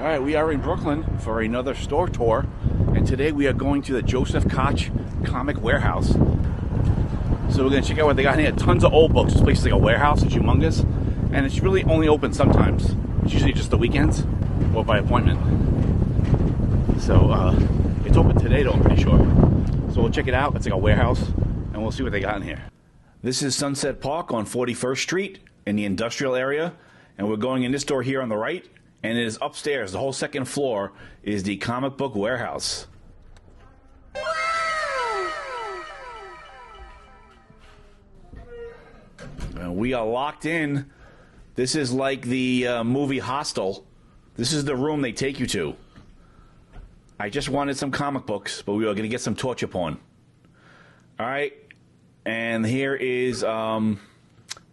All right, we are in Brooklyn for another store tour, and today we are going to the JOSEPH Koch Comic Warehouse. So we're going to check out what they got in here. Tons of old books. This place is like a warehouse. It's humongous, and it's really only open sometimes. It's usually just the weekends or by appointment. So it's open today though, I'm pretty sure. So we'll check it out. It's like a warehouse, and we'll see what they got in here. This is Sunset Park on 41st Street in the industrial area, and we're going in this door here on the right. And it is upstairs. The whole second floor is the comic book warehouse. We are locked in. This is like the movie Hostel. This is the room they take you to. I just wanted some comic books, but we are going to get some torture porn. All right. And here is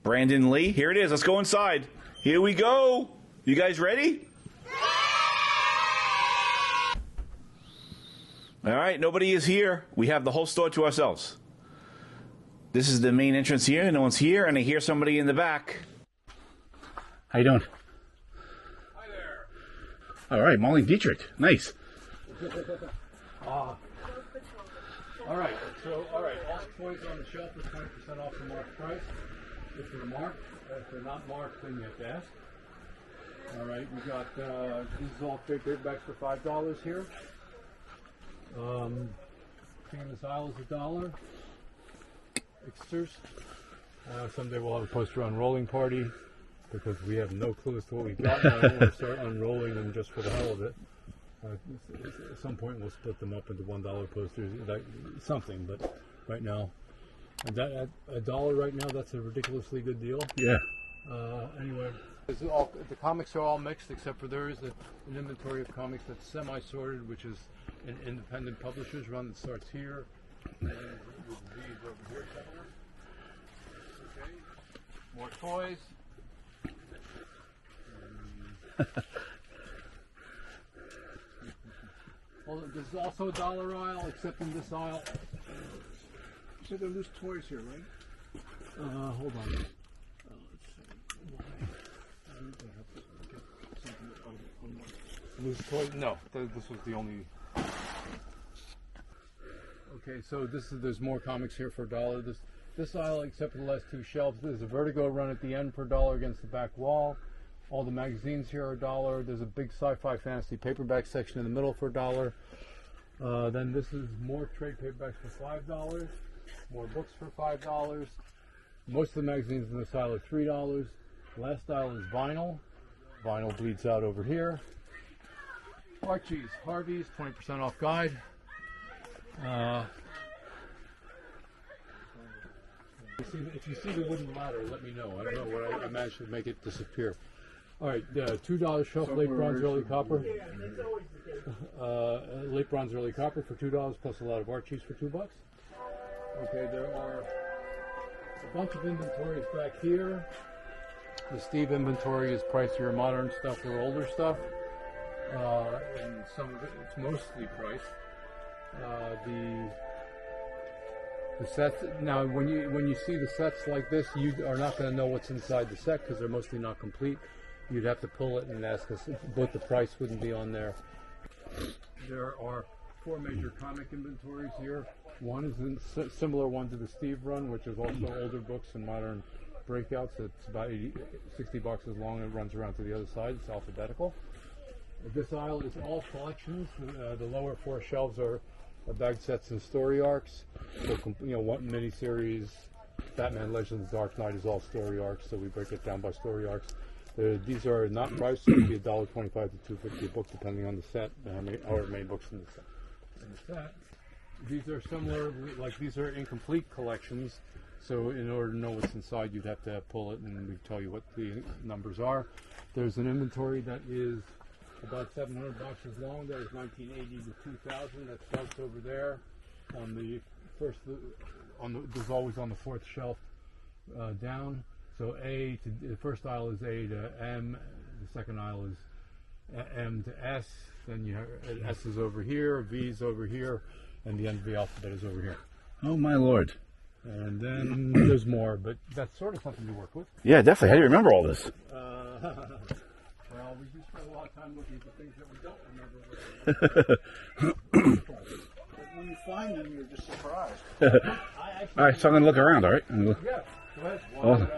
Brandon Lee. Here it is. Let's go inside. Here we go. You guys ready? All right, nobody is here. We have the whole store to ourselves. This is the main entrance here. No one's here, and I hear somebody in the back. How you doing? Hi there. All right, Marlene Dietrich. Nice. All right, all toys on the shelf are 20% off the marked price. If they're marked, if they're not marked, then you have to ask. All right, we got, this is all trade paperbacks for $5 here. Famous aisle is $1. Extras. Someday we'll have a poster unrolling party because we have no clue as to what we've got. I don't want to start unrolling them just for the hell of it. At some point we'll split them up into $1 posters, something, but right now, at $1 right now, that's a ridiculously good deal. Yeah. Anyway, the comics are all mixed, except for there is an inventory of comics that's semi-sorted, which is an independent publishers run that starts here. And with these over here somewhere. Okay. More toys. Well, there's also a $1 aisle, except in this aisle. So there are loose toys here, right? Hold on. Let's see. Loose toys? No, this was the only. Okay, so there's more comics here for $1. This aisle, except for the last two shelves, there's a Vertigo run at the end for $1 against the back wall. All the magazines here are $1. There's a big sci-fi fantasy paperback section in the middle for $1. Then this is more trade paperbacks for $5. More books for $5. Most of the magazines in this aisle are $3. Last aisle is vinyl. Vinyl bleeds out over here. Archie's, Harvey's, 20% off guide. If you see the wooden ladder, let me know. I don't know what I managed to make it disappear. All right, $2 shelf late bronze early copper. Late bronze early copper for $2 plus a lot of Archie's for $2. Okay, there are a bunch of inventories back here. The Steve inventory is pricier modern stuff or older stuff. And some of it's mostly priced. The sets, now when you see the sets like this, you are not going to know what's inside the set because they're mostly not complete. You'd have to pull it and ask us, but the price wouldn't be on there. There are 4 major comic inventories here. One is a similar one to the Steve run, which is also older books and modern breakouts. It's about 60 boxes long and it runs around to the other side. It's alphabetical. This aisle is all collections. The lower 4 shelves are bag sets and story arcs. So, one miniseries, Batman Legends Dark Knight is all story arcs, so we break it down by story arcs. These are not priced, so it'd be $1.25 to $2.50 a book, depending on the set, how many books in the set. These are similar, like these are incomplete collections, so in order to know what's inside, you'd have to pull it and we tell you what the numbers are. There's an inventory that is about 700 boxes long. That is 1980 to 2000. That starts over there on the first. There's always on the 4th shelf down. So the first aisle is A to M. The second aisle is M to S. Then you have S is over here, V is over here, and the end of the alphabet is over here. Oh my lord! And then there's more, but that's sort of something to work with. Yeah, definitely. How do you remember all this? Well, we do spend a lot of time looking for things that we don't remember. But when you find them, you're just surprised. All right, so I'm going to look around, all right? Yeah, go ahead. Awesome.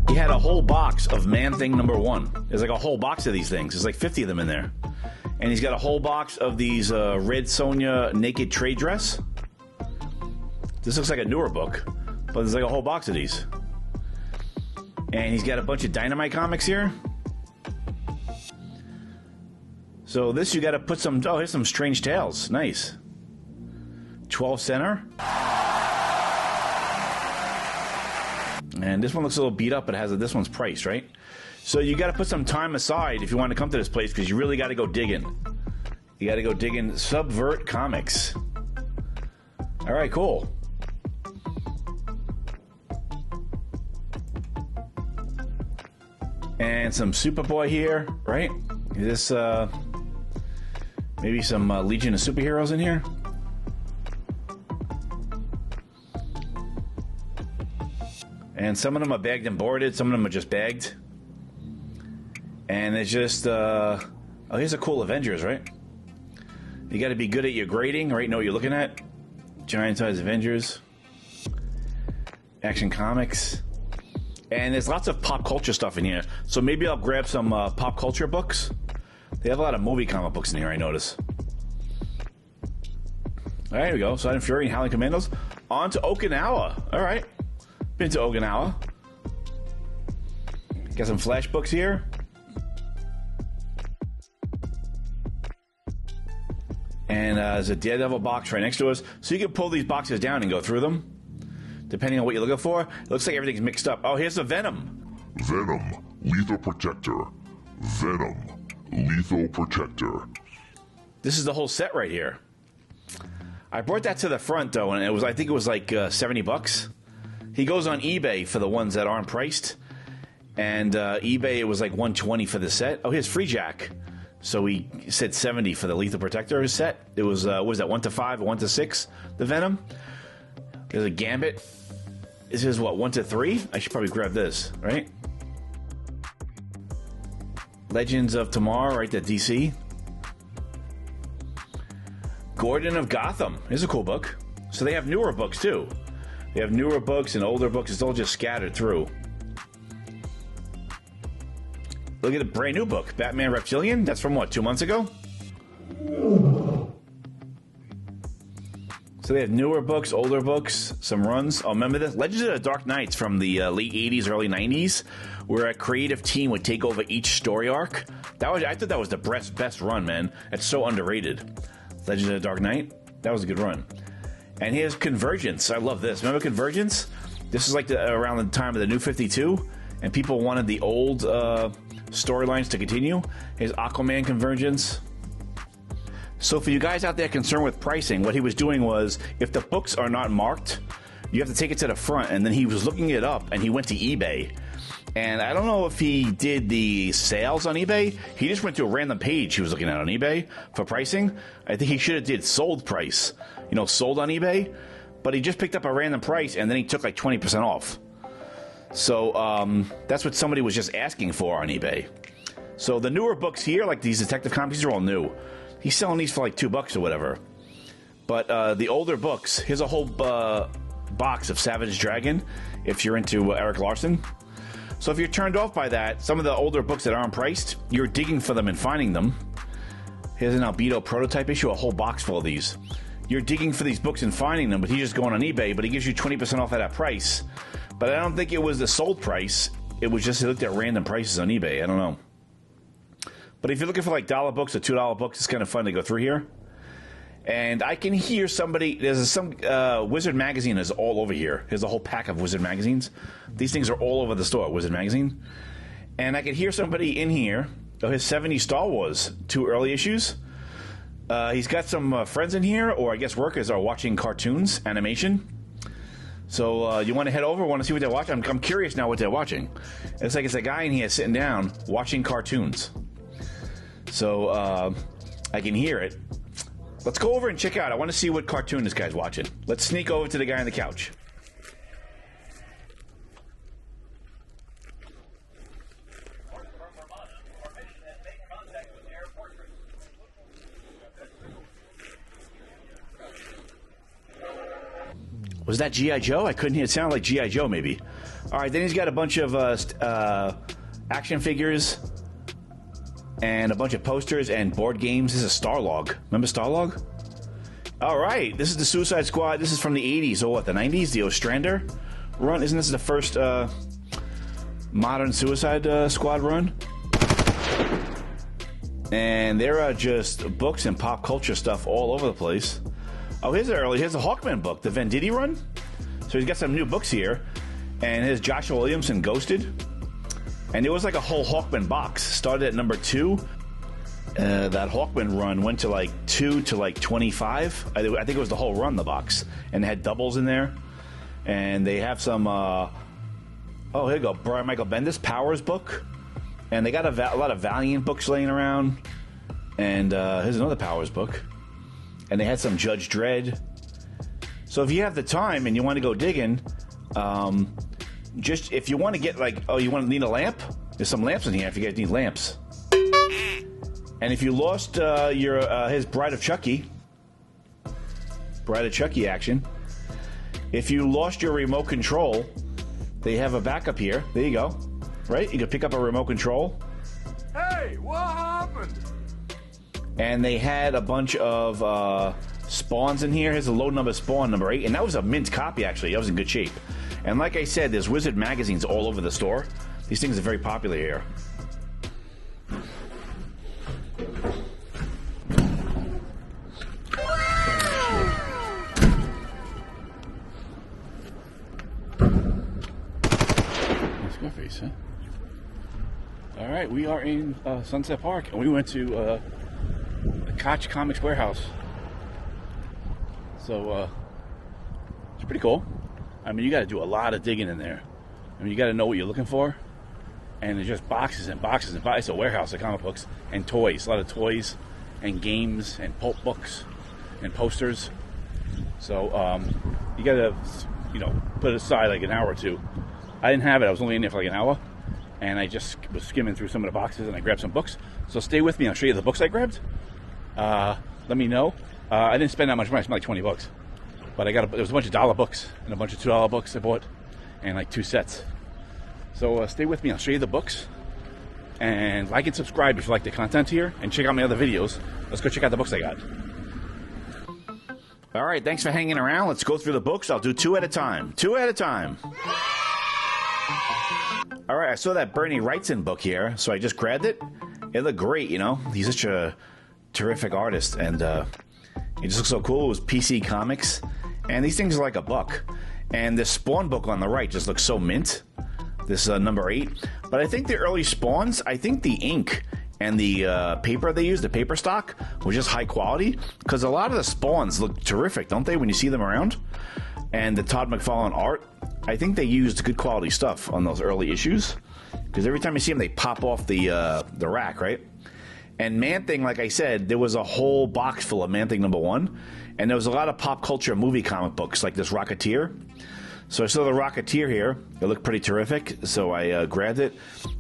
He had a whole box of Man-Thing #1. There's like a whole box of these things. There's like 50 of them in there. And he's got a whole box of these Red Sonja naked trade dress. This looks like a newer book, but there's like a whole box of these. And he's got a bunch of Dynamite comics here. So this you got to put some. Oh, here's some Strange Tales. Nice. 12 center. And this one looks a little beat up, but it has this one's priced, right? So you got to put some time aside if you want to come to this place, because you really got to go digging. You got to go digging Subvert Comics. All right, cool. And some Superboy here, right? Is this maybe some Legion of Superheroes in here? And some of them are bagged and boarded. Some of them are just bagged. And it's just, oh, here's a cool Avengers, right? You got to be good at your grading, right? Know what you're looking at. Giant size Avengers. Action Comics. And there's lots of pop culture stuff in here. So maybe I'll grab some pop culture books. They have a lot of movie comic books in here, I notice. All right, here we go. Silent Fury and Howling Commandos. On to Okinawa. All right. Been to Okinawa. Got some Flash books here. And there's a Daredevil box right next to us. So you can pull these boxes down and go through them, depending on what you're looking for. It looks like everything's mixed up. Oh, here's the Venom. Venom, Lethal Protector. Venom, Lethal Protector. This is the whole set right here. I brought that to the front, though, and I think it was like $70. He goes on eBay for the ones that aren't priced. And eBay, it was like $120 for the set. Oh, here's Free Jack. So he said $70 for the Lethal Protector set. It was, what was that, 1 to 5, 1 to 6, the Venom? There's a Gambit. This is what, 1 to 3? I should probably grab this, right? Legends of Tomorrow, right, that DC. Gordon of Gotham. Here's a cool book. So they have newer books, too. They have newer books and older books. It's all just scattered through. Look at the brand new book, Batman Reptilian. That's from what, 2 months ago? So they have newer books, older books, some runs. Oh, remember this? Legends of the Dark Knights from the late 80s, early 90s, where a creative team would take over each story arc. I thought that was the best run, man. It's so underrated. Legends of the Dark Knight. That was a good run. And here's Convergence. I love this. Remember Convergence? This is like around the time of the New 52, and people wanted the old storylines to continue. Here's Aquaman Convergence. So for you guys out there concerned with pricing, what he was doing was, if the books are not marked, you have to take it to the front, and then he was looking it up, and he went to eBay. And I don't know if he did the sales on eBay. He just went to a random page he was looking at on eBay for pricing. I think he should have did sold price, sold on eBay. But he just picked up a random price, and then he took like 20% off. So that's what somebody was just asking for on eBay. So the newer books here, like these Detective Comics, these are all new. He's selling these for like $2 or whatever. But the older books, here's a whole box of Savage Dragon, if you're into Eric Larson. So if you're turned off by that, some of the older books that aren't priced, you're digging for them and finding them. Here's an Albedo prototype issue, a whole box full of these. You're digging for these books and finding them, but he's just going on eBay, but he gives you 20% off at that price. But I don't think it was the sold price. It was just he looked at random prices on eBay. I don't know. But if you're looking for like dollar books or $2 books, it's kind of fun to go through here. And I can hear somebody, there's some, Wizard Magazine is all over here. Here's a whole pack of Wizard Magazines. These things are all over the store, Wizard Magazine. And I can hear somebody in here, his 70s Star Wars, 2 early issues. He's got some friends in here, or I guess workers are watching cartoons, animation. So you want to head over? Want to see what they're watching? I'm curious now what they're watching. It's like it's a guy in here sitting down watching cartoons. So I can hear it. Let's go over and check out. I want to see what cartoon this guy's watching. Let's sneak over to the guy on the couch. Was that G.I. Joe? I couldn't hear. It sounded like G.I. Joe, maybe. All right, then he's got a bunch of action figures and a bunch of posters and board games. This is Starlog. Remember Starlog? All right, this is the Suicide Squad. This is from the 80s, or what, the 90s? The Ostrander run? Isn't this the first modern Suicide Squad run? And there are just books and pop culture stuff all over the place. Oh, here's the Hawkman book, the Venditti run. So he's got some new books here. And here's Joshua Williamson, Ghosted. And there was like a whole Hawkman box. Started at number 2. That Hawkman run went to like 2 to like 25. I think it was the whole run, the box. And it had doubles in there. And they have some, oh, here you go, Brian Michael Bendis, Powers book. And they got a lot of Valiant books laying around. And here's another Powers book. And they had some Judge Dredd. So if you have the time and you want to go digging, just if you want to get like, oh, you want to need a lamp? There's some lamps in here if you guys need lamps. And if you lost his Bride of Chucky action, if you lost your remote control, they have a backup here. There you go. Right? You can pick up a remote control. Hey, what happened? And they had a bunch of spawns in here. Here's a low number spawn, number 8. And that was a mint copy, actually. That was in good shape. And like I said, there's Wizard magazines all over the store. These things are very popular here. Nice go face, huh? All right, we are in Sunset Park, and we went to the Koch Comics Warehouse. So it's pretty cool. I mean, you got to do a lot of digging in there. I mean, you got to know what you're looking for. And there's just boxes and boxes and boxes. It's a warehouse of comic books and toys. A lot of toys and games and pulp books and posters. So you got to, put aside like an hour or two. I didn't have it. I was only in there for like an hour. And I just was skimming through some of the boxes and I grabbed some books. So stay with me. I'll show you the books I grabbed. Let me know. I didn't spend that much money. I spent like 20 bucks. But there was a bunch of $1 books and a bunch of $2 books I bought. And like 2 sets. So stay with me. I'll show you the books. And like and subscribe if you like the content here. And check out my other videos. Let's go check out the books I got. All right. Thanks for hanging around. Let's go through the books. I'll do 2 at a time. 2 at a time. All right. I saw that Bernie Wrightson book here. So I just grabbed it. It looked great, He's such a terrific artist. And it just looks so cool. It was PC Comics. And these things are like $1. And this Spawn book on the right just looks so mint. This is number 8. But I think the early Spawns, I think the ink and the paper they used, the paper stock, was just high quality. Because a lot of the Spawns look terrific, don't they, when you see them around? And the Todd McFarlane art, I think they used good quality stuff on those early issues. Because every time you see them, they pop off the rack, right? And Man-Thing, like I said, there was a whole box full of Man-Thing number 1. And there was a lot of pop culture movie comic books, like this Rocketeer. So I saw the Rocketeer here. It looked pretty terrific, so I grabbed it.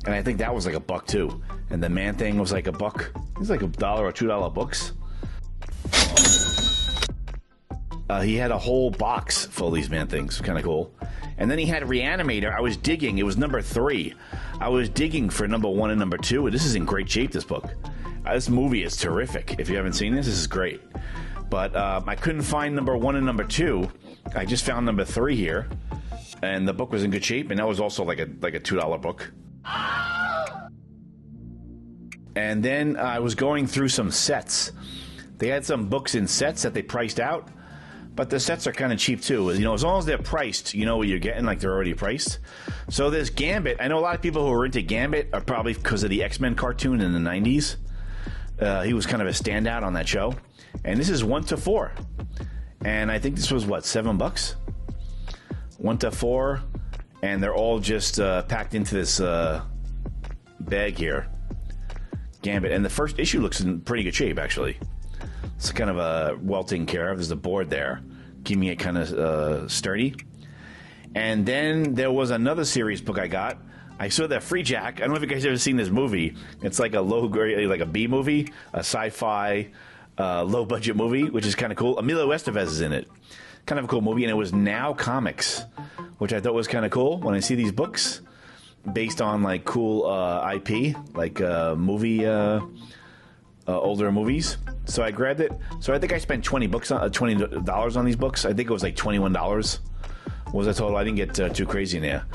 And I think that was like $1 too. And the Man-Thing was like $1. It was like $1 or $2 books. He had a whole box full of these Man-Things. Kind of cool. And then he had Reanimator. I was digging. It was number 3. I was digging for number 1 and number 2. And this is in great shape, this book. This movie is terrific. If you haven't seen this is great. But I couldn't find number 1 and number 2. I just found number 3 here. And the book was in good shape. And that was also like a $2 book. And then I was going through some sets. They had some books in sets that they priced out. But the sets are kind of cheap too. As long as they're priced, you know what you're getting, like they're already priced. So there's Gambit. I know a lot of people who are into Gambit are probably because of the X-Men cartoon in the 90s. He was kind of a standout on that show. And this is 1 to 4. And I think this was, what, $7? 1 to 4, and they're all just packed into this bag here. Gambit. And the first issue looks in pretty good shape, actually. It's kind of a well taken care of. There's a board there, keeping it kind of sturdy. And then there was another series book I got. I saw that Free Jack. I don't know if you guys have ever seen this movie. It's like a low grade, like a B movie, a sci-fi, low budget movie, which is kind of cool. Emilio Estevez is in it. Kind of a cool movie, and it was Now Comics, which I thought was kind of cool. When I see these books based on like cool IP, like movie, older movies, so I grabbed it. So I think I spent $20 on these books. I think it was like $21 was the total. I didn't get too crazy in there.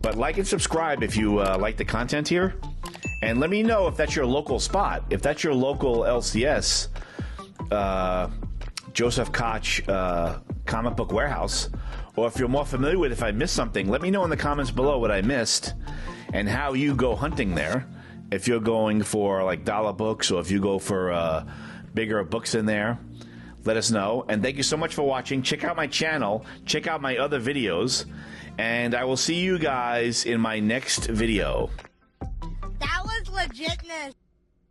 But like and subscribe if you like the content here, and let me know if that's your local spot. If that's your local LCS, Joseph Koch Comic Book Warehouse, or if you're more familiar with it, if I missed something, let me know in the comments below what I missed and how you go hunting there. If you're going for like dollar books, or if you go for bigger books in there, let us know. And thank you so much for watching. Check out my channel. Check out my other videos. And I will see you guys in my next video. That was legitness.